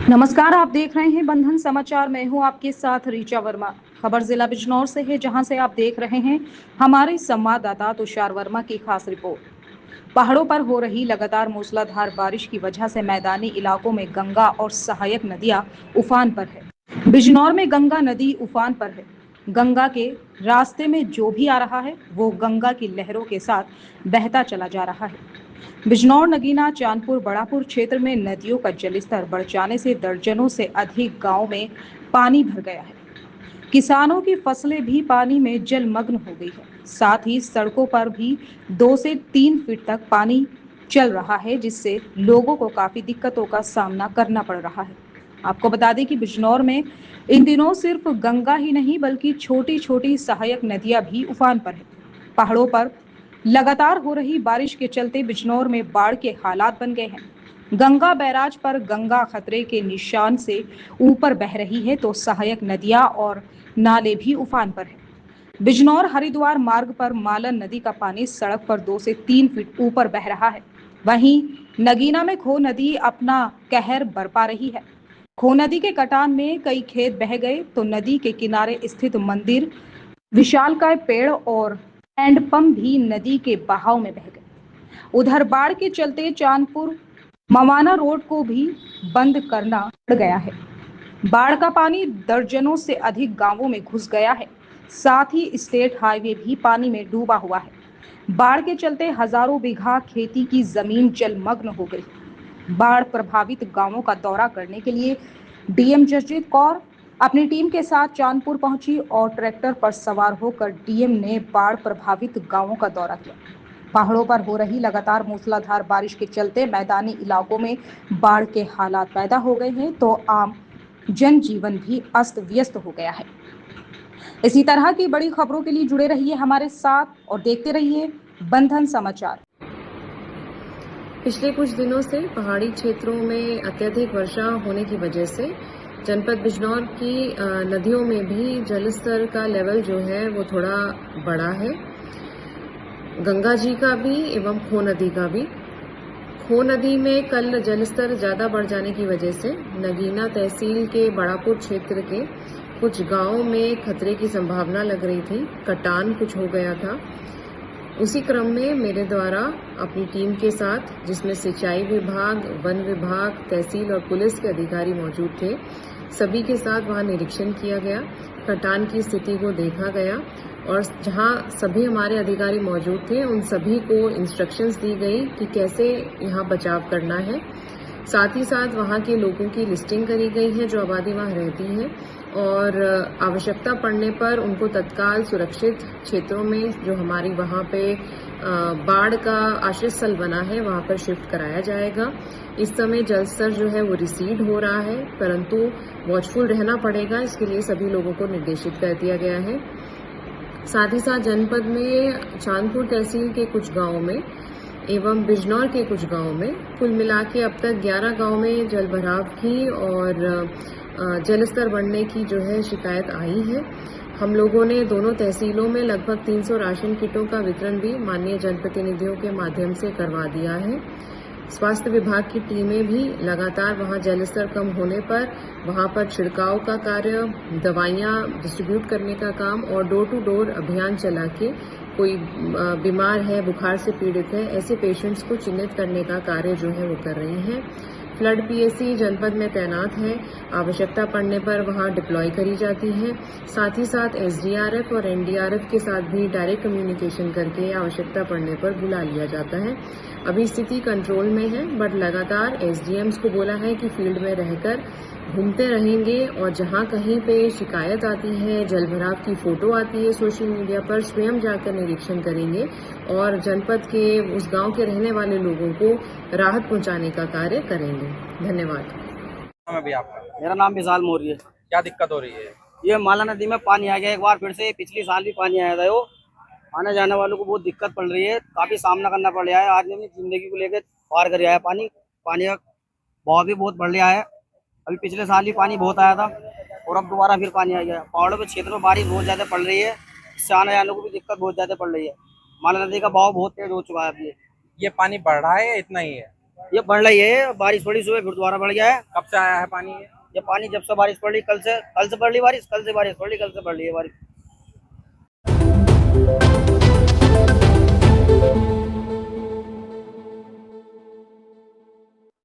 नमस्कार, आप देख रहे हैं बंधन समाचार। मैं हूं आपके साथ रीचा वर्मा। खबर जिला बिजनौर से है, जहां से आप देख रहे हैं हमारे संवाददाता तुषार वर्मा की खास रिपोर्ट। पहाड़ों पर हो रही लगातार मूसलाधार बारिश की वजह से मैदानी इलाकों में गंगा और सहायक नदियां उफान पर है। बिजनौर में गंगा नदी उफान पर है। गंगा के रास्ते में जो भी आ रहा है वो गंगा की लहरों के साथ बहता चला जा रहा है। बिजनौर, नगीना, चांदपुर, बड़ापुर क्षेत्र में नदियों का जलस्तर बढ़ जाने से दर्जनों से अधिक गांव में पानी भर गया है। किसानों की फसलें भी पानी में जलमग्न हो गई है। साथ ही सड़कों पर भी 2 से 3 फीट तक पानी चल रहा है, जिससे लोगों को काफी दिक्कतों का सामना करना पड़ रहा है। आपको बता दें कि बिजनौर में इन दिनों सिर्फ गंगा ही नहीं बल्कि छोटी छोटी सहायक नदियां भी उफान पर है। पहाड़ों पर लगातार हो रही बारिश के चलते बिजनौर में बाढ़ के हालात बन गए हैं। गंगा बैराज पर गंगा खतरे के निशान से ऊपर बह रही है, तो सहायक नदियां और नाले भी उफान पर है। बिजनौर हरिद्वार मार्ग पर मालन नदी का पानी सड़क पर 2 से 3 फीट ऊपर बह रहा है। वहीं नगीना में खो नदी अपना कहर बरपा रही है। खो नदी के कटान में कई खेत बह गए, तो नदी के किनारे स्थित मंदिर, विशालकाय पेड़ और हैंडपंप भी नदी के बहाव में बह गए। उधर बाढ़ के चलते चांदपुर मवाना रोड को भी बंद करना पड़ गया है। बाढ़ का पानी दर्जनों से अधिक गांवों में घुस गया है। साथ ही स्टेट हाईवे भी पानी में डूबा हुआ है। बाढ़ के चलते हजारों बीघा खेती की जमीन जलमग्न हो गई। बाढ़ प्रभावित गांवों का दौरा करने के लिए डीएम जसजीत कौर अपनी टीम के साथ चांदपुर पहुंची और ट्रैक्टर पर सवार होकर डीएम ने बाढ़ प्रभावित गांवों का दौरा किया। पहाड़ों पर हो रही लगातार मूसलाधार बारिश के चलते मैदानी इलाकों में बाढ़ के हालात पैदा हो गए हैं, तो आम जनजीवन भी अस्त व्यस्त हो गया है। इसी तरह की बड़ी खबरों के लिए जुड़े रहिए हमारे साथ और देखते रहिए बंधन समाचार। पिछले कुछ दिनों से पहाड़ी क्षेत्रों में अत्यधिक वर्षा होने की वजह से जनपद बिजनौर की नदियों में भी जलस्तर का लेवल जो है वो थोड़ा बढ़ा है। गंगा जी का भी एवं खो नदी का भी। खो नदी में कल जलस्तर ज़्यादा बढ़ जाने की वजह से नगीना तहसील के बड़ापुर क्षेत्र के कुछ गांवों में खतरे की संभावना लग रही थी। कटान कुछ हो गया था। उसी क्रम में मेरे द्वारा अपनी टीम के साथ, जिसमें सिंचाई विभाग, वन विभाग, तहसील और पुलिस के अधिकारी मौजूद थे, सभी के साथ वहां निरीक्षण किया गया। कटान की स्थिति को देखा गया और जहां सभी हमारे अधिकारी मौजूद थे उन सभी को इंस्ट्रक्शंस दी गई कि कैसे यहां बचाव करना है। साथ ही साथ वहां के लोगों की लिस्टिंग करी गई है जो आबादी वहां रहती है और आवश्यकता पड़ने पर उनको तत्काल सुरक्षित क्षेत्रों में जो हमारी वहां पे बाढ़ का आश्रय स्थल बना है वहां पर शिफ्ट कराया जाएगा। इस समय जलस्तर जो है वो रिसीड हो रहा है, परंतु वॉचफुल रहना पड़ेगा। इसके लिए सभी लोगों को निर्देशित कर दिया गया है। साथ ही साथ जनपद में चांदपुर तहसील के कुछ गांवों में एवं बिजनौर के कुछ गांवों में कुल मिला के अब तक 11 गांव में जलभराव की और जलस्तर बढ़ने की जो है शिकायत आई है। हम लोगों ने दोनों तहसीलों में लगभग 300 राशन किटों का वितरण भी माननीय जनप्रतिनिधियों के माध्यम से करवा दिया है। स्वास्थ्य विभाग की टीमें भी लगातार वहां जलस्तर कम होने पर वहां पर छिड़काव का कार्य, दवाइयां डिस्ट्रीब्यूट करने का काम और डोर टू डोर अभियान चला के कोई बीमार है, बुखार से पीड़ित है, ऐसे पेशेंट्स को चिन्हित करने का कार्य जो है वो कर रही हैं। फ्लड पीएससी जनपद में तैनात है। आवश्यकता पड़ने पर वहां डिप्लॉय करी जाती है। साथ ही साथ एसडीआरएफ और एनडीआरएफ के साथ भी डायरेक्ट कम्युनिकेशन करके आवश्यकता पड़ने पर बुला लिया जाता है। अभी स्थिति कंट्रोल में है, बट लगातार एसडीएम्स को बोला है कि फील्ड में रहकर घूमते रहेंगे और जहां कहीं पे शिकायत आती है, जलभराव की फोटो आती है सोशल मीडिया पर, स्वयं जाकर निरीक्षण करेंगे और जनपद के उस गांव के रहने वाले लोगों को राहत पहुंचाने का कार्य करेंगे। धन्यवाद। अभी आपका? मेरा नाम विशाल मौर्य है। क्या दिक्कत हो रही है? ये माला नदी में पानी आ गया एक बार फिर से। पिछली साल भी पानी आया था। वो आने जाने वालों को बहुत दिक्कत पड़ रही है, काफी सामना करना पड़ रहा है। आदमी अपनी जिंदगी को लेकर पार कर आया है। पानी का बहाव भी बहुत बढ़ गया है। अभी पिछले साल ही पानी बहुत आया था और अब दोबारा फिर पानी आ गया। पहाड़ों के क्षेत्र में बारिश बहुत ज्यादा पड़ रही है, इससे आने जाने को भी दिक्कत बहुत ज्यादा पड़ रही है। माला नदी का बहाव बहुत तेज हो चुका है अभी। ये पानी बढ़ रहा है या इतना ही है? ये बढ़ रही है, बारिश पड़ी सुबह फिर दोबारा बढ़ गया है। कब से आया है पानी ये? ये पानी जब से बारिश पड़ रही, कल से बढ़ रही बारिश, कल से बारिश पड़ रही, कल से बढ़ रही है बारिश।